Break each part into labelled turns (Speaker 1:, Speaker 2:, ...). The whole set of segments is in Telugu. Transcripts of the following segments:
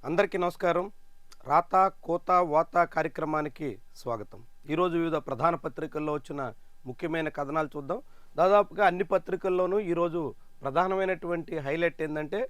Speaker 1: అందరికీ నమస్కారం. రాత కోత వాత కార్యక్రమానికి స్వాగతం. ఈరోజు వివిధ ప్రధాన పత్రికల్లో వచ్చిన ముఖ్యమైన కథనాలు చూద్దాం. దాదాపుగా అన్ని పత్రికల్లోనూ ఈరోజు ప్రధానమైనటువంటి హైలైట్ ఏంటంటే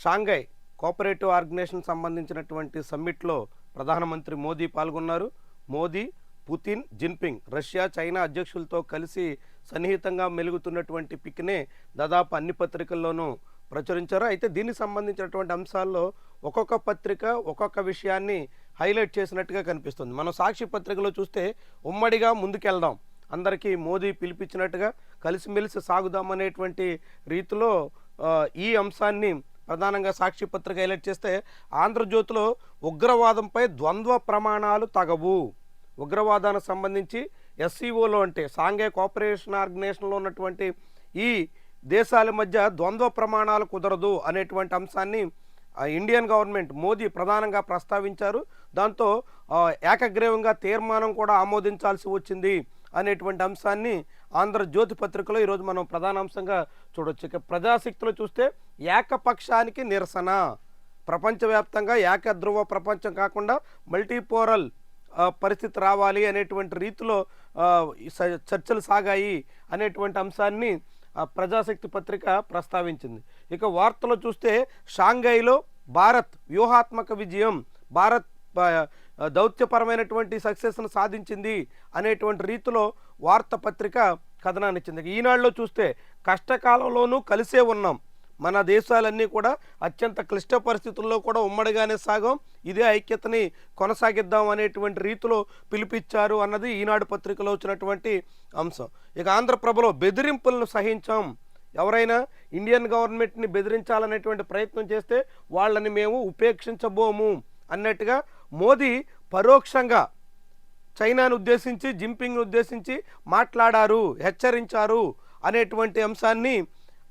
Speaker 1: షాంఘై కోఆపరేటివ్ ఆర్గనైజేషన్ సంబంధించినటువంటి సమ్మిట్లో ప్రధానమంత్రి మోదీ పాల్గొన్నారు. Modi, Putin, Jinping Russia, China అధ్యక్షులతో కలిసి సన్నిహితంగా మెలుగుతున్నటువంటి పిక్నే దాదాపు అన్ని పత్రికల్లోనూ ప్రచురించారు. అయితే దీనికి సంబంధించినటువంటి అంశాల్లో ఒక్కొక్క పత్రిక ఒక్కొక్క విషయాన్ని హైలైట్ చేసినట్టుగా కనిపిస్తుంది. మనం సాక్షి పత్రికలో చూస్తే ఉమ్మడిగా ముందుకెళ్దాం, అందరికీ మోదీ పిలిపించినట్టుగా కలిసిమెలిసి సాగుదామనేటువంటి రీతిలో ఈ అంశాన్ని ప్రధానంగా సాక్షి పత్రిక హైలైట్ చేస్తే, ఆంధ్రజ్యోతిలో ఉగ్రవాదంపై ద్వంద్వ ప్రమాణాలు తగవు, ఉగ్రవాదానికి సంబంధించి ఎస్సీఓలో అంటే షాంఘై కోఆపరేషన్ ఆర్గనైజేషన్లో ఉన్నటువంటి ఈ దేశాల మధ్య ద్వంద్వ ప్రమాణాలు కుదరదు అనేటువంటి అంశాన్ని ఇండియన్ గవర్నమెంట్ మోదీ ప్రధానంగా ప్రస్తావించారు. దాంతో ఏకగ్రీవంగా తీర్మానం కూడా ఆమోదించాల్సి వచ్చింది అనేటువంటి అంశాన్ని ఆంధ్రజ్యోతి పత్రికలో ఈరోజు మనం ప్రధాన అంశంగా చూడొచ్చు. ఇక ప్రజాశక్తిలో చూస్తే ఏకపక్షానికి నిరసన, ప్రపంచవ్యాప్తంగా ఏకధ్రువ ప్రపంచం కాకుండా మల్టీపోరల్ పరిస్థితి రావాలి అనేటువంటి రీతిలో చర్చలు సాగాయి అనేటువంటి అంశాన్ని ప్రజాశక్తి పత్రిక ప్రస్తావించింది. ఇక వార్తలో చూస్తే షాంఘైలో భారత్ వ్యూహాత్మక విజయం, భారత్ దౌత్యపరమైనటువంటి సక్సెస్ను సాధించింది అనేటువంటి రీతిలో వార్తాపత్రిక కథనాన్ని ఇచ్చింది. ఈనాడులో చూస్తే కష్టకాలంలోనూ కలిసే ఉన్నాం, మన దేశాలన్నీ కూడా అత్యంత క్లిష్ట పరిస్థితుల్లో కూడా ఉమ్మడిగానే సాగాం, ఇదే ఐక్యతని కొనసాగిద్దాం అనేటువంటి రీతిలో పిలిపించారు అన్నది ఈనాడు పత్రికలో వచ్చినటువంటి అంశం. ఇక ఆంధ్రప్రభలో బెదిరింపులను సహించాం, ఎవరైనా ఇండియన్ గవర్నమెంట్ని బెదిరించాలనేటువంటి ప్రయత్నం చేస్తే వాళ్ళని మేము ఉపేక్షించబోము అన్నట్టుగా మోదీ పరోక్షంగా చైనాను ఉద్దేశించి, జిన్పింగ్ను ఉద్దేశించి మాట్లాడారు, హెచ్చరించారు అనేటువంటి అంశాన్ని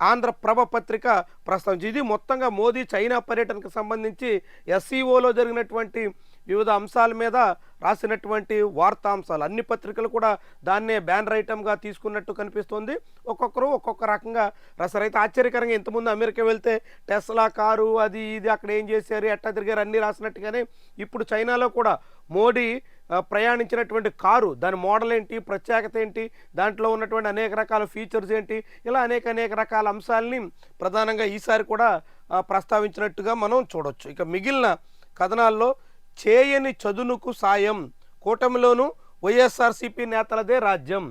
Speaker 1: ఆంధ్రప్రభ పత్రిక ప్రస్తావించి, ఇది మొత్తంగా మోదీ చైనా పర్యటనకు సంబంధించి ఎస్సీఓలో జరిగినటువంటి వివిధ అంశాల మీద రాసినటువంటి వార్తాంశాలు. అన్ని పత్రికలు కూడా దాన్నే బ్యానర్ ఐటమ్గా తీసుకున్నట్టు కనిపిస్తుంది. ఒక్కొక్కరు ఒక్కొక్క రకంగా రాశారు. అయితే ఆశ్చర్యకరంగా ఇంతకుముందు అమెరికా వెళ్తే టెస్లా కారు అది ఇది అక్కడ ఏం చేశారు, ఎట్టా తిరిగారు అన్నీ రాసినట్టుగానే ఇప్పుడు చైనాలో కూడా మోడీ ప్రయాణించినటువంటి కారు, దాని మోడల్ ఏంటి, ప్రత్యేకత ఏంటి, దాంట్లో ఉన్నటువంటి అనేక రకాల ఫీచర్స్ ఏంటి, ఇలా అనేక రకాల అంశాలని ప్రధానంగా ఈసారి కూడా ప్రస్తావించినట్టుగా మనం చూడొచ్చు. ఇక మిగిలిన కథనాల్లో చేయని చదునుకు సాయం, కూటమిలోనూ వైఎస్ఆర్సీపీ నేతలదే రాజ్యం,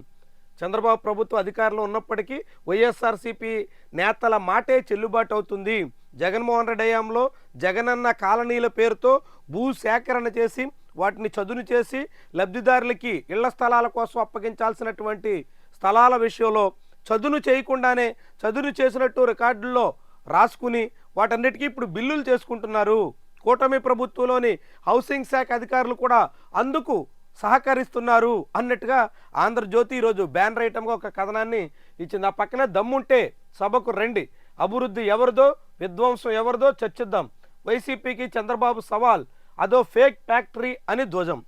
Speaker 1: చంద్రబాబు ప్రభుత్వ అధికారంలో ఉన్నప్పటికీ వైఎస్ఆర్సీపీ నేతల మాటే చెల్లుబాటు అవుతుంది, జగన్మోహన్ రెడ్డి హయాంలో జగనన్న కాలనీల పేరుతో భూసేకరణ చేసి వాటిని చదును చేసి లబ్ధిదారులకి ఇళ్ల స్థలాల కోసం అప్పగించాల్సినటువంటి స్థలాల విషయంలో చదును చేయకుండానే చదును చేసినట్టు రికార్డుల్లో రాసుకుని వాటన్నిటికీ ఇప్పుడు బిల్లులు చేసుకుంటున్నారు. కూటమి ప్రభుత్వంలోని హౌసింగ్ శాఖ అధికారులు కూడా అందుకు సహకరిస్తున్నారు అన్నట్టుగా ఆంధ్రజ్యోతి ఈరోజు బ్యానర్ ఐటమ్గా ఒక కథనాన్ని ఇచ్చింది. ఆ పక్కన దమ్ముంటే సభకు రండి, అభివృద్ధి ఎవరిదో విధ్వంసం ఎవరిదో చర్చిద్దాం, వైసీపీకి చంద్రబాబు సవాల్, అదో ఫేక్ ఫ్యాక్టరీ అని ధ్వజం,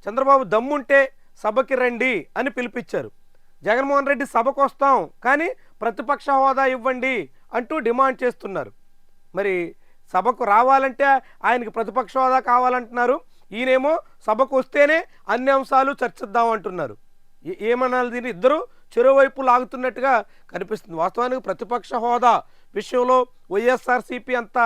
Speaker 1: చంద్రబాబు దమ్ముంటే సభకి రండి అని పిలిపించారు, జగన్మోహన్ రెడ్డి సభకు వస్తాం కానీ ప్రతిపక్ష హోదా ఇవ్వండి అంటూ డిమాండ్ చేస్తున్నారు. మరి సభకు రావాలంటే ఆయనకి ప్రతిపక్ష హోదా కావాలంటున్నారు, ఈయనేమో సభకు వస్తేనే అన్ని అంశాలు చర్చిద్దాం అంటున్నారు. ఏమనాలి దీన్ని, ఇద్దరు చెరువైపు లాగుతున్నట్టుగా కనిపిస్తుంది. వాస్తవానికి ప్రతిపక్ష హోదా విషయంలో వైఎస్ఆర్సీపీ అంత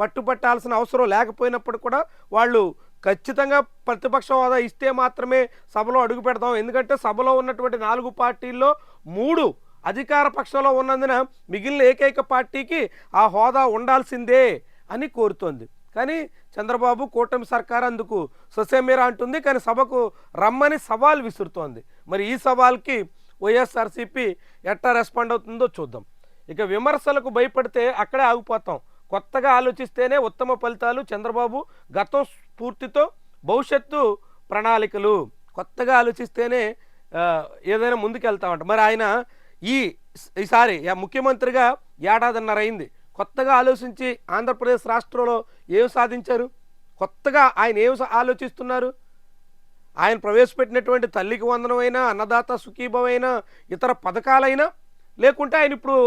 Speaker 1: పట్టుబట్టాల్సిన అవసరం లేకపోయినప్పుడు కూడా వాళ్ళు ఖచ్చితంగా ప్రతిపక్ష హోదా ఇస్తే మాత్రమే సభలో అడుగు పెడతాం, ఎందుకంటే సభలో ఉన్నటువంటి 4 పార్టీల్లో 3 అధికార పక్షంలో ఉన్నందున మిగిలిన ఏకైక పార్టీకి ఆ హోదా ఉండాల్సిందే అని కోరుతోంది. కానీ చంద్రబాబు కూటమి సర్కార్ అందుకు ససేమిరా అంటుంది, కానీ సభకు రమ్మని సవాల్ విసురుతోంది. మరి ఈ సవాల్కి వైఎస్ఆర్సీపీ ఎట్టా రెస్పాండ్ అవుతుందో చూద్దాం. ఇక విమర్శలకు భయపడితే అక్కడే ఆగిపోతాం, కొత్తగా ఆలోచిస్తేనే ఉత్తమ ఫలితాలు, చంద్రబాబు గతం స్ఫూర్తితో భవిష్యత్తు ప్రణాళికలు, కొత్తగా ఆలోచిస్తేనే ఏదైనా ముందుకెళ్తామంట. మరి ఆయన ఈసారి ముఖ్యమంత్రిగా ఏడాదిన్నర అయింది, కొత్తగా ఆలోచించి ఆంధ్రప్రదేశ్ రాష్ట్రంలో ఏం సాధించారు, కొత్తగా ఆయన ఏం ఆలోచిస్తున్నారు, ఆయన ప్రవేశపెట్టినటువంటి తల్లికి వందనమైనా, అన్నదాత సుఖీభవైనా, ఇతర పథకాలైనా, లేకుంటే ఆయన ఇప్పుడు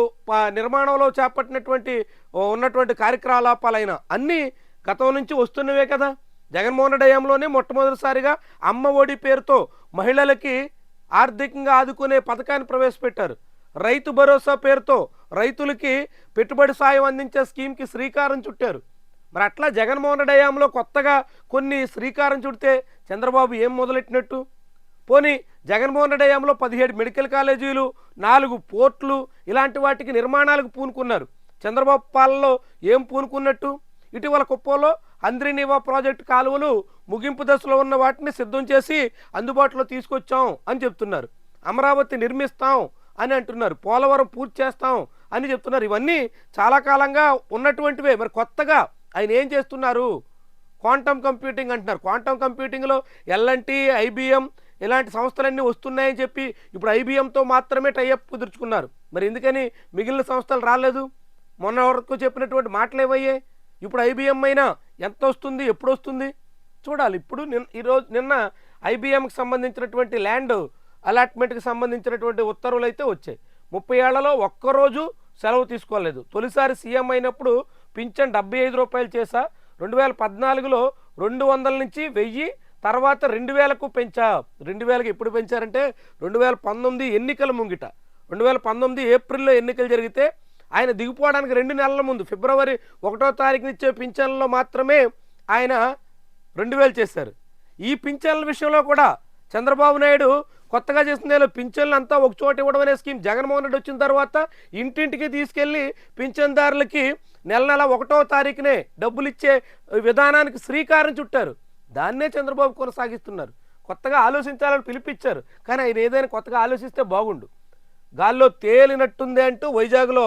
Speaker 1: నిర్మాణంలో చేపట్టినటువంటి ఉన్నటువంటి కార్యకలాపాలైనా అన్నీ గతం నుంచి వస్తున్నవే కదా. జగన్మోహన్ రెడ్డి హయాంలోనే మొట్టమొదటిసారిగా అమ్మ ఒడి పేరుతో మహిళలకి ఆర్థికంగా ఆదుకునే పథకాన్ని ప్రవేశపెట్టారు. రైతు భరోసా పేరుతో రైతులకి పెట్టుబడి సాయం అందించే స్కీమ్కి శ్రీకారం చుట్టారు. మరి అట్లా జగన్మోహన్ రెడ్డి హయాంలో కొత్తగా కొన్ని శ్రీకారం చుడితే చంద్రబాబు ఏం మొదలెట్టినట్టు? పోనీ జగన్మోహన్ రెడ్డి హయాంలో 17 మెడికల్ కాలేజీలు, 4 పోర్ట్లు ఇలాంటి వాటికి నిర్మాణాలకు పూనుకున్నారు. చంద్రబాబు పాలనలో ఏం పూనుకున్నట్టు? ఇటీవల కుప్పంలో అంద్రినీవా ప్రాజెక్టు కాలువలు ముగింపు దశలో ఉన్న వాటిని సిద్ధం చేసి అందుబాటులో తీసుకొచ్చాం అని చెప్తున్నారు. అమరావతి నిర్మిస్తాం అని అంటున్నారు. పోలవరం పూర్తి చేస్తాం అని చెప్తున్నారు. ఇవన్నీ చాలా కాలంగా ఉన్నటువంటివే. మరి కొత్తగా ఆయన ఏం చేస్తున్నారు? క్వాంటమ్ కంప్యూటింగ్ అంటున్నారు. క్వాంటమ్ కంప్యూటింగ్లో ఎల్ఎన్టీ, ఐబిఎం ఇలాంటి సంస్థలన్నీ వస్తున్నాయని చెప్పి ఇప్పుడు ఐబిఎంతో మాత్రమే టైఅప్ కుదుర్చుకున్నారు. మరి ఎందుకని మిగిలిన సంస్థలు రాలేదు? మొన్న వరకు చెప్పినటువంటి మాటలు ఏవయ్యాయి? ఇప్పుడు ఐబిఎం అయినా ఎంత వస్తుంది, ఎప్పుడు వస్తుంది చూడాలి. ఇప్పుడు నిన్న ఐబిఎంకి సంబంధించినటువంటి ల్యాండ్ అలాట్మెంట్కి సంబంధించినటువంటి ఉత్తర్వులు అయితే వచ్చాయి. 30 ఏళ్లలో ఒక్కరోజు సెలవు తీసుకోలేదు. తొలిసారి సీఎం అయినప్పుడు పింఛన్ 75 రూపాయలు చేశా. 2014లో 200 నుంచి 1000, తర్వాత 2000కు పెంచా. 2000కి ఎప్పుడు పెంచారంటే 2019 ఎన్నికల ముంగిట. 2019 ఏప్రిల్లో ఎన్నికలు జరిగితే ఆయన దిగిపోవడానికి 2 నెలల ముందు ఫిబ్రవరి 1వ తారీఖున ఇచ్చే పింఛన్లో మాత్రమే ఆయన 2000 చేశారు. ఈ పింఛన్ల విషయంలో కూడా చంద్రబాబు నాయుడు కొత్తగా చేసిన పింఛన్లు అంతా ఒక చోట ఇవ్వడం అనే స్కీమ్ జగన్మోహన్ రెడ్డి వచ్చిన తర్వాత ఇంటింటికి తీసుకెళ్లి పింఛన్దారులకి నెల 1వ తారీఖునే డబ్బులు ఇచ్చే విధానానికి శ్రీకారం చుట్టారు. దాన్నే చంద్రబాబు కొనసాగిస్తున్నారు. కొత్తగా ఆలోచించాలని పిలిపించారు. కానీ ఆయన ఏదైనా కొత్తగా ఆలోచిస్తే బాగుండు. గాల్లో తేలినట్టుంది అంటూ వైజాగ్లో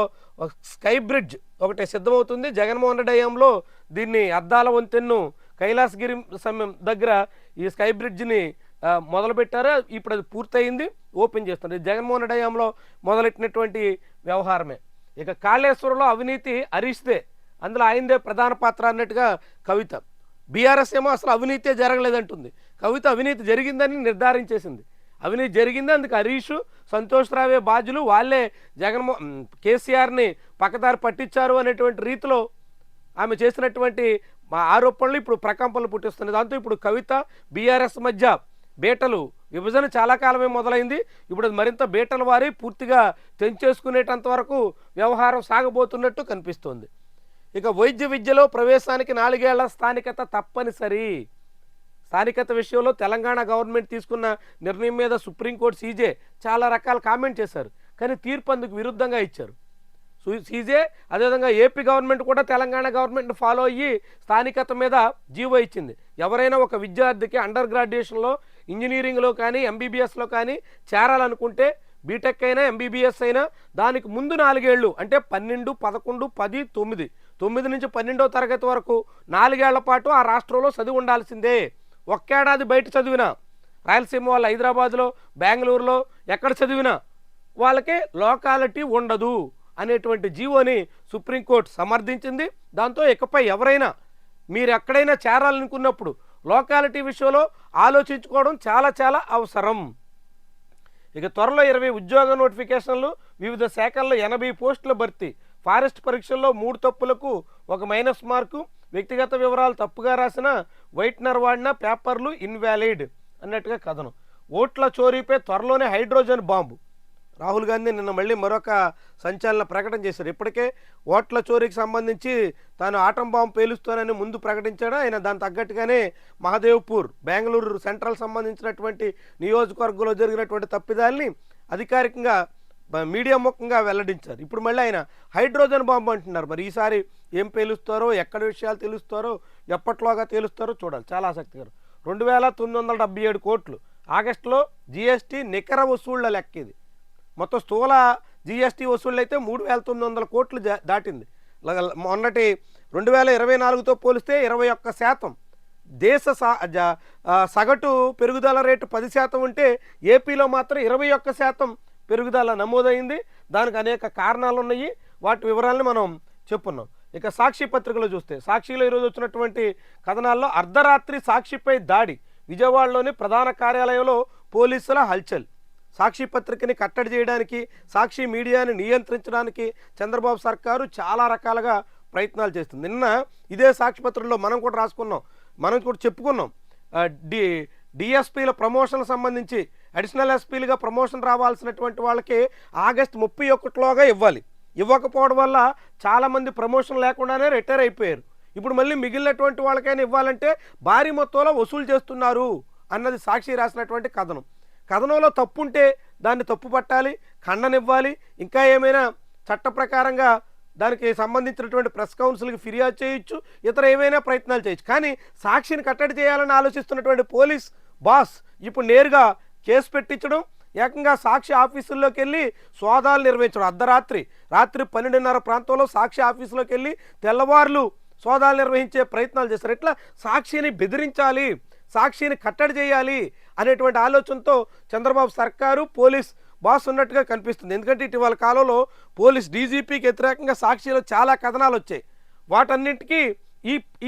Speaker 1: స్కై బ్రిడ్జ్ ఒకటి సిద్ధమవుతుంది. జగన్మోహన్ రెడ్డి హయాంలో దీన్ని అద్దాల వంతెన్ను కైలాసగిరి సమయం దగ్గర ఈ స్కై బ్రిడ్జ్ని మొదలుపెట్టారు. ఇప్పుడు అది పూర్తయింది, ఓపెన్ చేస్తున్నారు. ఇది జగన్మోహన్ రెడ్డి హయాంలో మొదలెట్టినటువంటి వ్యవహారమే. ఇక కాళేశ్వరంలో అవినీతి హరీష్దే, అందులో ఆయనదే ప్రధాన పాత్ర అన్నట్టుగా కవిత. బీఆర్ఎస్ ఏమో అసలు అవినీతే జరగలేదంటుంది. కవిత అవినీతి జరిగిందని నిర్ధారించేసింది. అవినీతి జరిగింది, అందుకు హరీష్, సంతోష్ రావే బాధ్యులు, వాళ్ళే కేసీఆర్ని పక్కదారి పట్టించారు అనేటువంటి రీతిలో ఆమె చేసినటువంటి ఆరోపణలు ఇప్పుడు ప్రకంపనలు పుట్టిస్తున్నాయి. దాంతో ఇప్పుడు కవిత బీఆర్ఎస్ మధ్య బేటలు విభజన చాలా కాలమే మొదలైంది. ఇప్పుడు అది మరింత బేటల వారి పూర్తిగా తెంచేసుకునేటంత వరకు వ్యవహారం సాగబోతున్నట్టు కనిపిస్తోంది. ఇక వైద్య విద్యలో ప్రవేశానికి 4 ఏళ్ల స్థానికత తప్పనిసరి. స్థానికత విషయంలో తెలంగాణ గవర్నమెంట్ తీసుకున్న నిర్ణయం మీద సుప్రీంకోర్టు సీజే చాలా రకాల కామెంట్ చేశారు. కానీ తీర్పు అందుకు విరుద్ధంగా ఇచ్చారు. సీజే అదేవిధంగా ఏపీ గవర్నమెంట్ కూడా తెలంగాణ గవర్నమెంట్ని ఫాలో అయ్యి స్థానికత మీద జీవో ఇచ్చింది. ఎవరైనా ఒక విద్యార్థికి అండర్ గ్రాడ్యుయేషన్లో ఇంజనీరింగ్లో కానీ ఎంబీబీఎస్లో కానీ చేరాలనుకుంటే బీటెక్ అయినా ఎంబీబీఎస్ అయినా దానికి ముందు 4 ఏళ్ళు అంటే 12, 11, 10, 9 నుంచి 12వ తరగతి వరకు 4 ఏళ్ల పాటు ఆ రాష్ట్రంలో చదివి ఉండాల్సిందే. ఒక్కేడాది బయట చదివినా, రాయలసీమ వాళ్ళు హైదరాబాద్లో, బెంగళూరులో ఎక్కడ చదివినా వాళ్ళకి లోకాలిటీ ఉండదు అనేటువంటి జీవోని సుప్రీంకోర్టు సమర్థించింది. దాంతో ఇకపై ఎవరైనా మీరు ఎక్కడైనా చేరాలనుకున్నప్పుడు లోకాలిటీ విషయంలో ఆలోచించుకోవడం చాలా చాలా అవసరం. ఇక త్వరలో 20 ఉద్యోగ నోటిఫికేషన్లు, వివిధ శాఖల్లో 80 పోస్టుల భర్తీ. ఫారెస్ట్ పరీక్షల్లో 3 తప్పులకు 1 మైనస్ మార్కు. వ్యక్తిగత వివరాలు తప్పుగా రాసిన, వైట్నర్ వాడిన పేపర్లు ఇన్వాలిడ్ అన్నట్టుగా కథనం. ఓట్ల చోరీపై త్వరలోనే హైడ్రోజన్ బాంబు. రాహుల్ గాంధీ నిన్న మళ్ళీ మరొక సంచలన ప్రకటన చేశారు. ఇప్పటికే ఓట్ల చోరీకి సంబంధించి తాను ఆటం బాంబు పేలుస్తానని ముందు ప్రకటించాడు ఆయన. దాని తగ్గట్టుగానే మహదేవ్పూర్, బెంగళూరు సెంట్రల్ సంబంధించినటువంటి నియోజకవర్గంలో జరిగినటువంటి తప్పిదాల్ని అధికారికంగా మీడియా ముఖంగా వెల్లడించారు. ఇప్పుడు మళ్ళీ ఆయన హైడ్రోజన్ బాంబు అంటున్నారు. మరి ఈసారి ఏం పేలుస్తారో, ఎక్కడ విషయాలు తెలుస్తారో, ఎప్పట్లోగా తేలుస్తారో చూడాలి. చాలా ఆసక్తికరం. 2977 కోట్లు ఆగస్టులో జీఎస్టీ నికర వసూళ్ల లెక్క ఇది. మొత్తం స్థూల జీఎస్టీ వసూళ్ళు అయితే 3900 కోట్లు దాటింది. మొన్నటి 2024తో పోలిస్తే 21%. దేశ సగటు పెరుగుదల రేటు 10% ఉంటే ఏపీలో మాత్రం 21% పెరుగుదల నమోదైంది. దానికి అనేక కారణాలు ఉన్నాయి. వాటి వివరాలను మనం చెప్పున్నాం. ఇక సాక్షి పత్రికలో చూస్తే, సాక్షిలో ఈరోజు వచ్చినటువంటి కథనాల్లో అర్ధరాత్రి సాక్షిపై దాడి, విజయవాడలోని ప్రధాన కార్యాలయంలో పోలీసుల హల్చల్. సాక్షి పత్రికని కట్టడి చేయడానికి, సాక్షి మీడియాని నియంత్రించడానికి చంద్రబాబు సర్కారు చాలా రకాలుగా ప్రయత్నాలు చేస్తుంది. నిన్న ఇదే సాక్షిపత్రంలో మనం కూడా రాసుకున్నాం, మనం కూడా చెప్పుకున్నాం. డి డిఎస్పీల ప్రమోషన్ సంబంధించి అడిషనల్ ఎస్పీలుగా ప్రమోషన్ రావాల్సినటువంటి వాళ్ళకి ఆగస్టు 31లోగా ఇవ్వాలి. ఇవ్వకపోవడం వల్ల చాలామంది ప్రమోషన్ లేకుండానే రిటైర్ అయిపోయారు. ఇప్పుడు మళ్ళీ మిగిలినటువంటి వాళ్ళకైనా ఇవ్వాలంటే భారీ మొత్తంలో వసూలు చేస్తున్నారు అన్నది సాక్షి రాసినటువంటి కథనం. కథనంలో తప్పు ఉంటే దాన్ని తప్పు పట్టాలి, ఖండనివ్వాలి, ఇంకా ఏమైనా చట్ట ప్రకారంగా దానికి సంబంధించినటువంటి ప్రెస్ కౌన్సిల్కి ఫిర్యాదు చేయొచ్చు, ఇతర ఏమైనా ప్రయత్నాలు చేయొచ్చు. కానీ సాక్షిని కట్టడి చేయాలని ఆలోచిస్తున్నటువంటి పోలీస్ బాస్ ఇప్పుడు నేరుగా కేసు పెట్టించడం, ఏకంగా సాక్షి ఆఫీసుల్లోకి వెళ్ళి సోదాలు నిర్వహించడం. రాత్రి 12:30 ప్రాంతంలో సాక్షి ఆఫీసులోకి వెళ్ళి తెల్లవారులు సోదాలు నిర్వహించే ప్రయత్నాలు చేస్తారు. ఇట్లా సాక్షిని బెదిరించాలి, సాక్షిని కట్టడి చేయాలి అనేటువంటి ఆలోచనతో చంద్రబాబు సర్కారు పోలీస్ బాస్ ఉన్నట్టుగా కనిపిస్తుంది. ఎందుకంటే ఇటీవల కాలంలో పోలీస్ డీజీపీకి వ్యతిరేకంగా సాక్షిలో చాలా కథనాలు వచ్చాయి. వాటన్నింటికీ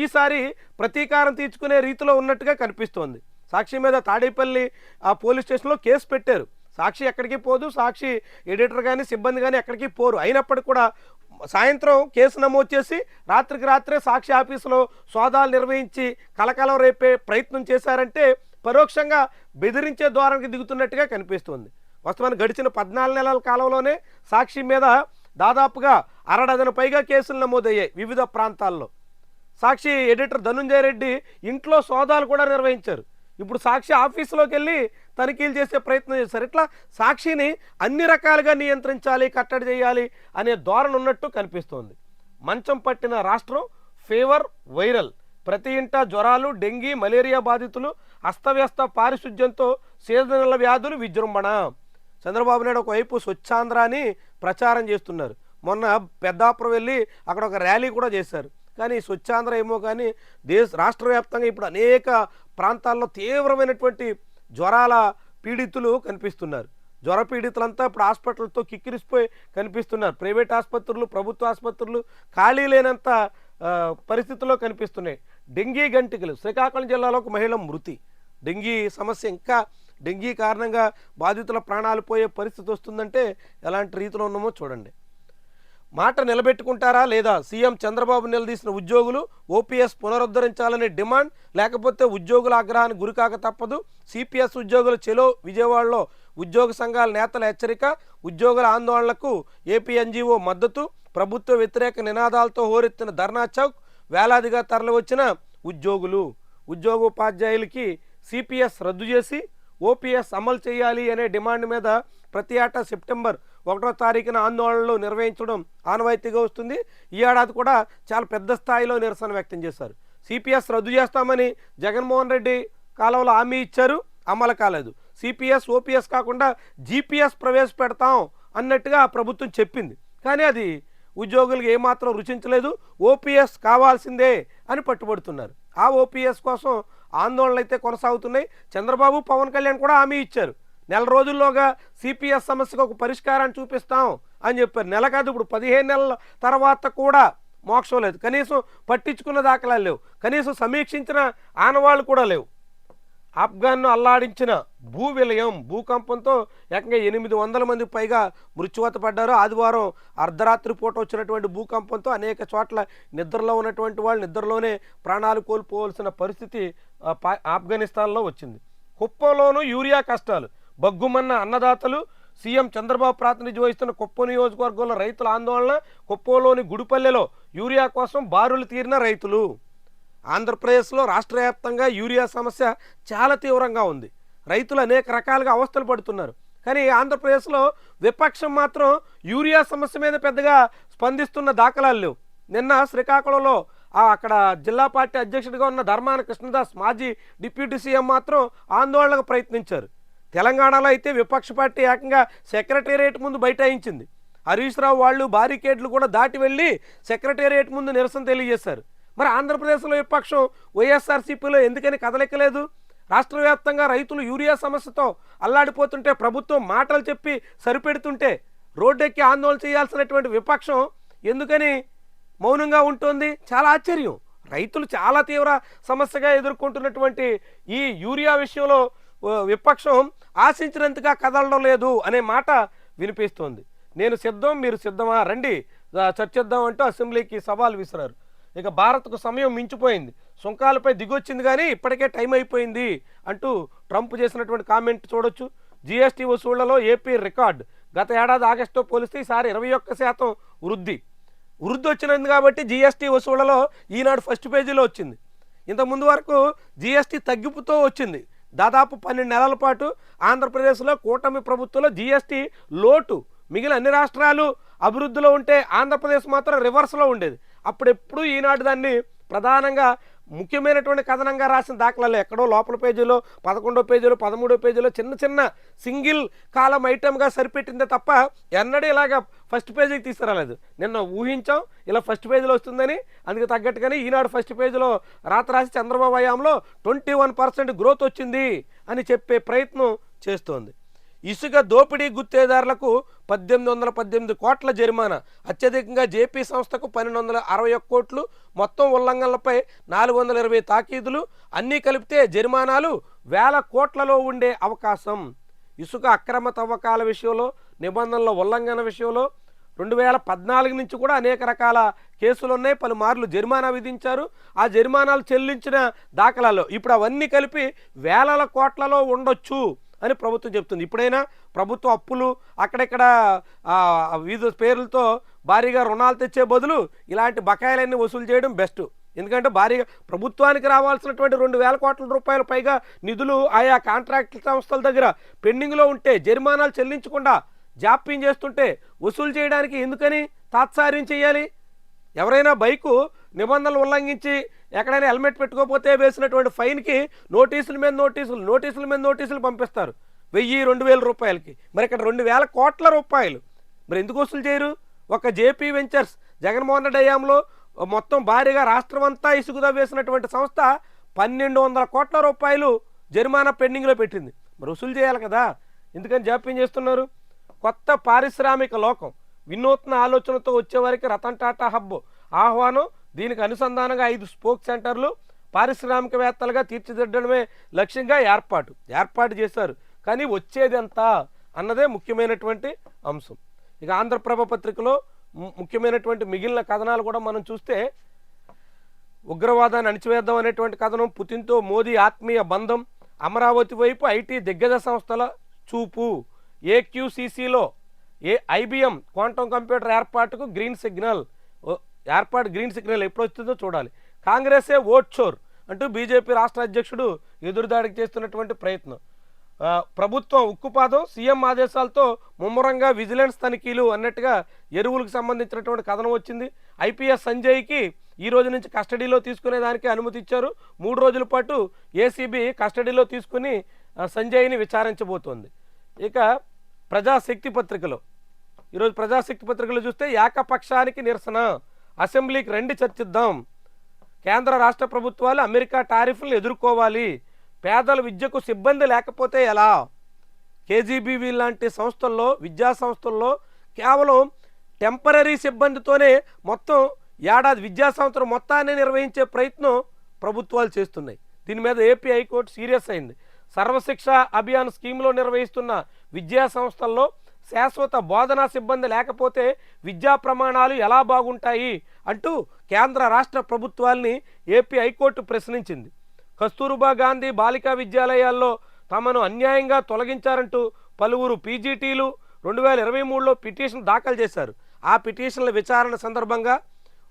Speaker 1: ఈసారి ప్రతీకారం తీర్చుకునే రీతిలో ఉన్నట్టుగా కనిపిస్తోంది. సాక్షి మీద తాడేపల్లి ఆ పోలీస్ స్టేషన్లో కేసు పెట్టారు. సాక్షి ఎక్కడికి పోదు, సాక్షి ఎడిటర్ కానీ సిబ్బంది కానీ ఎక్కడికి పోరు. అయినప్పటికీ కూడా సాయంత్రం కేసు నమోదు చేసి రాత్రికి రాత్రే సాక్షి ఆఫీసులో సోదాలు నిర్వహించి కలకలం రేపే ప్రయత్నం చేశారంటే పరోక్షంగా బెదిరించే ధోరణికి దిగుతున్నట్టుగా కనిపిస్తుంది. వాస్తవానికి గడిచిన 14 నెలల కాలంలోనే సాక్షి మీద దాదాపుగా 6 డజన్ పైగా కేసులు నమోదయ్యాయి వివిధ ప్రాంతాల్లో. సాక్షి ఎడిటర్ ధనుంజయ రెడ్డి ఇంట్లో సోదాలు కూడా నిర్వహించారు. ఇప్పుడు సాక్షి ఆఫీసులోకి వెళ్ళి తనిఖీలు చేసే ప్రయత్నం చేశారు. ఇట్లా సాక్షిని అన్ని రకాలుగా నియంత్రించాలి, కట్టడి చేయాలి అనే ధోరణి ఉన్నట్టు కనిపిస్తోంది. మంచం పట్టిన రాష్ట్రం, ఫీవర్ వైరల్, ప్రతి ఇంట జ్వరాలు, డెంగీ, మలేరియా బాధితులు, అస్తవ్యస్త పారిశుధ్యంతో సీజనల్ వ్యాధులు విజృంభణ. చంద్రబాబు నాయుడు ఒకవైపు స్వచ్ఛాంధ్రాని ప్రచారం చేస్తున్నారు. మొన్న పెద్దాపురం వెళ్ళి అక్కడ ఒక ర్యాలీ కూడా చేశారు. కానీ స్వచ్ఛాంధ్ర ఏమో కానీ రాష్ట్ర వ్యాప్తంగా ఇప్పుడు అనేక ప్రాంతాల్లో తీవ్రమైనటువంటి జ్వరాల పీడితులు కనిపిస్తున్నారు. జ్వర పీడితులంతా ఇప్పుడు హాస్పిటల్తో కిక్కిరిసిపోయి కనిపిస్తున్నారు. ప్రైవేట్ ఆసుపత్రులు, ప్రభుత్వ ఆసుపత్రులు ఖాళీ లేనంత పరిస్థితుల్లో కనిపిస్తున్నాయి. డెంగీ గంటికలు, శ్రీకాకుళం జిల్లాలో ఒక మహిళ మృతి. డెంగీ సమస్య ఇంకా డెంగీ కారణంగా బాధితుల ప్రాణాలు పోయే పరిస్థితి వస్తుందంటే ఎలాంటి రీతిలో ఉన్నామో చూడండి. మాట నిలబెట్టుకుంటారా లేదా? సీఎం చంద్రబాబు నిలదీసిన ఉద్యోగులు, ఓపీఎస్ పునరుద్ధరించాలనే డిమాండ్, లేకపోతే ఉద్యోగుల ఆగ్రహానికి గురికాక తప్పదు. సిపిఎస్ ఉద్యోగుల చెలో విజయవాడలో ఉద్యోగ సంఘాల నేతల హెచ్చరిక, ఉద్యోగుల ఆందోళనలకు ఏపీ ఎన్జీఓ మద్దతు, ప్రభుత్వ వ్యతిరేక నినాదాలతో హోరెత్తిన ధర్నా చౌక్, వేలాదిగా తరలివచ్చిన ఉద్యోగులు. ఉద్యోగోపాధ్యాయులకి సిపిఎస్ రద్దు చేసి ఓపీఎస్ అమలు చేయాలి అనే డిమాండ్ మీద ప్రతి ఏటా సెప్టెంబర్ 1వ తారీఖున ఆందోళనలు నిర్వహించడం ఆనవాయితీగా వస్తుంది. ఈ ఏడాది కూడా చాలా పెద్ద స్థాయిలో నిరసన వ్యక్తం చేశారు. సిపిఎస్ రద్దు చేస్తామని జగన్మోహన్ రెడ్డి కాలంలో హామీ ఇచ్చారు, అమలు కాలేదు. సిపిఎస్ ఓపీఎస్ కాకుండా జీపీఎస్ ప్రవేశపెడతాం అన్నట్టుగా ప్రభుత్వం చెప్పింది. కానీ అది ఉద్యోగులకు ఏమాత్రం రుచించలేదు. ఓపీఎస్ కావాల్సిందే అని పట్టుబడుతున్నారు. ఆ ఓపీఎస్ కోసం ఆందోళనలు అయితే కొనసాగుతున్నాయి. చంద్రబాబు, పవన్ కళ్యాణ్ కూడా హామీ ఇచ్చారు, నెల రోజుల్లోగా సిపిఎస్ సమస్యకు ఒక పరిష్కారాన్ని చూపిస్తాం అని చెప్పారు. నెల కాదు, ఇప్పుడు 15 నెలల తర్వాత కూడా మోక్షం లేదు. కనీసం పట్టించుకున్న దాఖలాలు లేవు, కనీసం సమీక్షించిన ఆనవాళ్ళు కూడా లేవు. ఆఫ్ఘన్ను అల్లాడించిన భూ విలయం, భూకంపంతో ఏకంగా 800 మంది పైగా మృత్యువాత పడ్డారు. ఆదివారం అర్ధరాత్రి పూట వచ్చినటువంటి భూకంపంతో అనేక చోట్ల నిద్రలో ఉన్నటువంటి వాళ్ళు నిద్రలోనే ప్రాణాలు కోల్పోవలసిన పరిస్థితి ఆఫ్ఘనిస్తాన్లో వచ్చింది. కుప్పంలోనూ యూరియా కష్టాలు, బగ్గుమన్న అన్నదాతలు. సీఎం చంద్రబాబు ప్రాతినిధ్యం వహిస్తున్న కుప్పం నియోజకవర్గంలో రైతుల ఆందోళన. కుప్పంలోని గుడిపల్లెలో యూరియా కోసం బారులు తీరిన రైతులు. ఆంధ్రప్రదేశ్లో రాష్ట్ర వ్యాప్తంగా యూరియా సమస్య చాలా తీవ్రంగా ఉంది. రైతులు అనేక రకాలుగా అవస్థలు పడుతున్నారు. కానీ ఆంధ్రప్రదేశ్లో విపక్షం మాత్రం యూరియా సమస్య మీద పెద్దగా స్పందిస్తున్న దాఖలాలు లేవు. నిన్న శ్రీకాకుళంలో అక్కడ జిల్లా పార్టీ అధ్యక్షుడిగా ఉన్న ధర్మాన కృష్ణదాస్, మాజీ డిప్యూటీ సీఎం మాత్రం ఆందోళనకు ప్రయత్నించారు. తెలంగాణలో అయితే విపక్ష పార్టీ ఏకంగా సెక్రటేరియట్ ముందు బైఠాయించింది. హరీష్ రావు వాళ్ళు బారికేడ్లు కూడా దాటి వెళ్ళి సెక్రటేరియట్ ముందు నిరసన తెలియజేశారు. మరి ఆంధ్రప్రదేశ్లో విపక్షం వైఎస్ఆర్సీపీలో ఎందుకని కదలికలేదు? రాష్ట్ర వ్యాప్తంగా రైతులు యూరియా సమస్యతో అల్లాడిపోతుంటే, ప్రభుత్వం మాటలు చెప్పి సరిపెడుతుంటే రోడ్డెక్కి ఆందోళన చేయాల్సినటువంటి విపక్షం ఎందుకని మౌనంగా ఉంటుంది? చాలా ఆశ్చర్యం. రైతులు చాలా తీవ్ర సమస్యగా ఎదుర్కొంటున్నటువంటి ఈ యూరియా విషయంలో విపక్షం ఆశించినంతగా కదలడం లేదు అనే మాట వినిపిస్తోంది. నేను సిద్ధం, మీరు సిద్ధమా, రండి చర్చిద్దాం అంటూ అసెంబ్లీకి సవాల్ విసిరారు. ఇక భారత్కు సమయం మించిపోయింది, సుంకాలపై దిగొచ్చింది కానీ ఇప్పటికే టైం అయిపోయింది అంటూ ట్రంప్ చేసినటువంటి కామెంట్ చూడొచ్చు. జీఎస్టీ వసూళ్లలో ఏపీ రికార్డ్, గత ఏడాది ఆగస్టుతో పోలిస్తే ఈసారి 21% వృద్ధి వచ్చినది కాబట్టి జీఎస్టీ వసూళ్లలో ఈనాడు ఫస్ట్ పేజీలో వచ్చింది. ఇంతకుముందు వరకు జీఎస్టీ తగ్గిపుతో వచ్చింది. దాదాపు 12 నెలల పాటు ఆంధ్రప్రదేశ్లో కూటమి ప్రభుత్వంలో జీఎస్టీ లోటు, మిగిలిన అన్ని రాష్ట్రాలు అభివృద్ధిలో ఉంటే ఆంధ్రప్రదేశ్ మాత్రం రివర్స్లో ఉండేది. అప్పుడెప్పుడు ఈనాడు దాన్ని ప్రధానంగా ముఖ్యమైనటువంటి కథనంగా రాసిన దాఖలాలు ఎక్కడో లోపల పేజీలో 11వ పేజీలో 13వ పేజీలో చిన్న చిన్న సింగిల్ కాలం ఐటెంగా సరిపెట్టిందే తప్ప ఎన్నడూ ఇలాగా ఫస్ట్ పేజీకి తీసుకురాలేదు. నిన్న ఊహించాం ఇలా ఫస్ట్ పేజీలో వస్తుందని, అందుకు తగ్గట్టుగానే ఈనాడు ఫస్ట్ పేజీలో రాసి చంద్రబాబు హయాంలో 21% గ్రోత్ వచ్చింది అని చెప్పే ప్రయత్నం చేస్తోంది. ఇసుక దోపిడీ గుత్తేదారులకు 1818 కోట్ల జరిమానా, అత్యధికంగా జేపీ సంస్థకు 1261 కోట్లు, మొత్తం ఉల్లంఘనలపై 420 తాకీదులు, అన్నీ కలిపితే జరిమానాలు 1000 కోట్లలో ఉండే అవకాశం. ఇసుక అక్రమ తవ్వకాల విషయంలో, నిబంధనల ఉల్లంఘన విషయంలో 2014 నుంచి కూడా అనేక రకాల కేసులు ఉన్నాయి. పలుమార్లు జరిమానా విధించారు. ఆ జరిమానాలు చెల్లించిన దాఖలాలు ఇప్పుడు అవన్నీ కలిపి 1000 కోట్లలో ఉండొచ్చు అని ప్రభుత్వం చెప్తుంది. ఇప్పుడైనా ప్రభుత్వ అప్పులు అక్కడెక్కడ వివిధ పేర్లతో భారీగా రుణాలు తెచ్చే బదులు ఇలాంటి బకాయిలన్నీ వసూలు చేయడం బెస్ట్. ఎందుకంటే భారీగా ప్రభుత్వానికి రావాల్సినటువంటి 2000 కోట్ల రూపాయల పైగా నిధులు ఆయా కాంట్రాక్ట్ సంస్థల దగ్గర పెండింగ్లో ఉంటే, జరిమానాలు చెల్లించకుండా జాప్యం చేస్తుంటే వసూలు చేయడానికి ఎందుకని తాత్సార్యం చేయాలి? ఎవరైనా బైకు నిబంధనలు ఉల్లంఘించి ఎక్కడైనా హెల్మెట్ పెట్టుకోకపోతే వేసినటువంటి ఫైన్కి నోటీసుల మీద నోటీసులు పంపిస్తారు 1000-2000 రూపాయలకి. మరి ఇక్కడ 2000 కోట్ల రూపాయలు మరి ఎందుకు వసూలు చేయరు? ఒక జేపీ వెంచర్స్ జగన్మోహన్ రెడ్డి హయాంలో మొత్తం భారీగా రాష్ట్రం అంతా ఇసుగుదా వేసినటువంటి సంస్థ 1200 కోట్ల రూపాయలు జరిమానా పెండింగ్లో పెట్టింది. మరి వసూలు చేయాలి కదా, ఎందుకని జాప్యం చేస్తున్నారు? కొత్త పారిశ్రామిక లోకం వినూత్న ఆలోచనతో వచ్చేవారికి రతన్ టాటా హబ్ ఆహ్వానం. దీనికి అనుసంధానంగా 5 స్పోక్ సెంటర్లు పారిశ్రామికవేత్తలుగా తీర్చిదిద్దడమే లక్ష్యంగా ఏర్పాటు చేశారు. కానీ వచ్చేది ఎంత అన్నదే ముఖ్యమైనటువంటి అంశం. ఇక ఆంధ్రప్రభ పత్రికలో ముఖ్యమైనటువంటి మిగిలిన కథనాలు కూడా మనం చూస్తే, ఉగ్రవాదాన్ని అణిచివేద్దాం అనేటువంటి కథనం, పుతిన్తో మోదీ ఆత్మీయ బంధం, అమరావతి వైపు ఐటీ దిగ్గజ సంస్థల చూపు, ఏక్యూసీసీలో ఐబిఎం క్వాంటమ్ కంప్యూటర్ ఏర్పాటుకు గ్రీన్ సిగ్నల్ ఎప్పుడు వస్తుందో చూడాలి. కాంగ్రెసే ఓట్ చోర్ అంటూ బీజేపీ రాష్ట్ర అధ్యక్షుడు ఎదురుదాడికి చేస్తున్నటువంటి ప్రయత్నం. ప్రభుత్వం ఉక్కుపాదం, సీఎం ఆదేశాలతో ముమ్మరంగా విజిలెన్స్ తనిఖీలు అన్నట్టుగా ఎరువులకు సంబంధించినటువంటి కథనం వచ్చింది. ఐపీఎస్ సంజయ్కి ఈ రోజు నుంచి కస్టడీలో తీసుకునేదానికి అనుమతి ఇచ్చారు. 3 రోజుల పాటు ఏసీబీ కస్టడీలో తీసుకుని సంజయ్ని విచారించబోతోంది. ఇక ప్రజాశక్తి పత్రికలో ఈరోజు చూస్తే ఏకపక్షానికి నిరసన, అసెంబ్లీకి రండి చర్చిద్దాం, కేంద్ర రాష్ట్ర ప్రభుత్వాలు అమెరికా టారిఫ్లను ఎదుర్కోవాలి, పేదల విద్యకు సిబ్బంది లేకపోతే ఎలా? కేజీబీవీ లాంటి సంస్థల్లో, విద్యా సంస్థల్లో కేవలం టెంపరీ సిబ్బందితోనే మొత్తం ఏడాది విద్యా సంవత్సరం మొత్తాన్ని నిర్వహించే ప్రయత్నం ప్రభుత్వాలు చేస్తున్నాయి. దీని మీద ఏపీ హైకోర్టు సీరియస్ అయింది. సర్వశిక్ష అభియాన్ స్కీమ్లో నిర్వహిస్తున్న విద్యా సంస్థల్లో శాశ్వత బోధనా సిబ్బంది లేకపోతే విద్యా ప్రమాణాలు ఎలా బాగుంటాయి అంటూ కేంద్ర రాష్ట్ర ప్రభుత్వాల్ని ఏపీ హైకోర్టు ప్రశ్నించింది. కస్తూర్బా గాంధీ బాలికా విద్యాలయాల్లో తమను అన్యాయంగా తొలగించారంటూ పలువురు పీజీటీలు 2023లో పిటిషన్ దాఖలు చేశారు. ఆ పిటిషన్ల విచారణ సందర్భంగా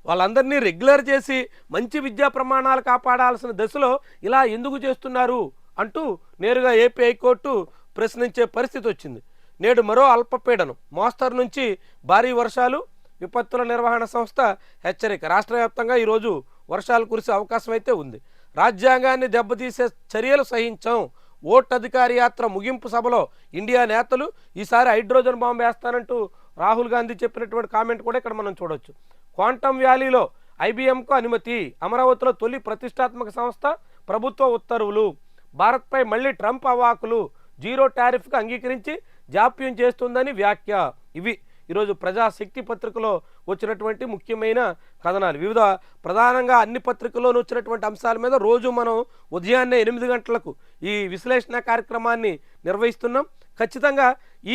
Speaker 1: వాళ్ళందరినీ రెగ్యులర్ చేసి మంచి విద్యా ప్రమాణాలు కాపాడాల్సిన దశలో ఇలా ఎందుకు చేస్తున్నారు అంటూ నేరుగా ఏపీ హైకోర్టు ప్రశ్నించే పరిస్థితి వచ్చింది. నేడు మరో అల్పపీడనం, మోస్తరు నుంచి భారీ వర్షాలు, విపత్తుల నిర్వహణ సంస్థ హెచ్చరిక. రాష్ట్ర వ్యాప్తంగా ఈరోజు వర్షాలు కురిసే అవకాశం అయితే ఉంది. రాజ్యాంగాన్ని దెబ్బతీసే చర్యలు సహించాం, ఓట్ అధికారి యాత్ర ముగింపు సభలో ఇండియా నేతలు ఈసారి హైడ్రోజన్ బాంబు వేస్తానంటూ రాహుల్ గాంధీ చెప్పినటువంటి కామెంట్ కూడా ఇక్కడ మనం చూడొచ్చు. క్వాంటమ్ వ్యాలీలో ఐబీఎంకు అనుమతి, అమరావతిలో తొలి ప్రతిష్టాత్మక సంస్థ, ప్రభుత్వ ఉత్తర్వులు, భారత్పై మళ్ళీ ట్రంప్ అవాకులు, జీరో టారిఫ్కు అంగీకరించి జాప్యం చేస్తుందని వ్యాఖ్య. ఇవి ఈరోజు ప్రజాశక్తి పత్రికలో వచ్చినటువంటి ముఖ్యమైన కథనాలు. వివిధ ప్రధానంగా అన్ని పత్రికల్లోనూ వచ్చినటువంటి అంశాల మీద రోజు మనం ఉదయాన్నే 8 గంటలకు ఈ విశ్లేషణ కార్యక్రమాన్ని నిర్వహిస్తున్నాం. ఖచ్చితంగా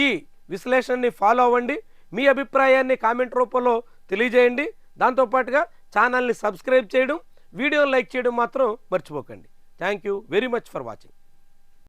Speaker 1: ఈ విశ్లేషణని ఫాలో అవ్వండి. మీ అభిప్రాయాన్ని కామెంట్ రూపంలో తెలియజేయండి. దాంతోపాటుగా ఛానల్ని సబ్స్క్రైబ్ చేయడం, వీడియోని లైక్ చేయడం మాత్రం మర్చిపోకండి. Thank you very much for watching.